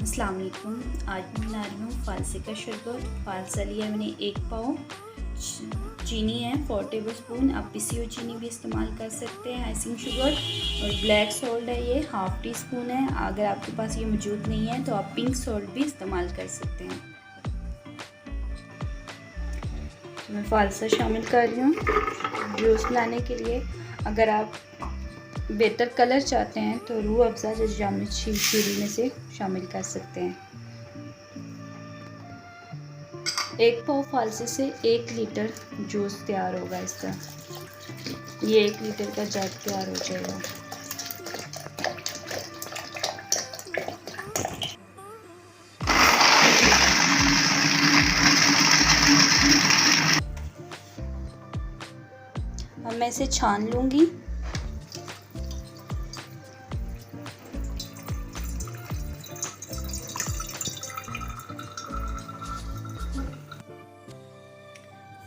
अस्सलाम वालेकुम। आज मैं बना रही हूँ फालसे का शरबत। फालसा लिया मैंने 1 पाव, चीनी है 4 टेबल स्पून। आप पिसी हुई चीनी भी इस्तेमाल कर सकते हैं, आइसिंग शुगर। और ब्लैक सॉल्ट है ये ½ टी स्पून है। अगर आपके पास ये मौजूद नहीं है तो आप पिंक सॉल्ट भी इस्तेमाल कर सकते हैं। तो मैं फालसा शामिल कर रही हूँ जूस बनाने के लिए। अगर आप बेहतर कलर चाहते हैं तो रूह अफ़ज़ा या जामुन शीरी में से शामिल कर सकते हैं। 1 पाव फालसे से 1 लीटर जूस तैयार होगा इसका। ये 1 लीटर का जग तैयार हो जाएगा। अब मैं इसे छान लूँगी।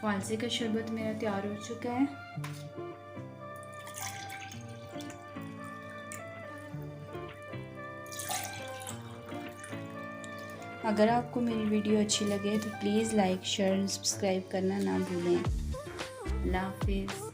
फालसे का शरबत मेरा तैयार हो चुका है। अगर आपको मेरी वीडियो अच्छी लगे तो प्लीज़ लाइक शेयर सब्सक्राइब करना ना भूलें। अल्लाह हाफिज़।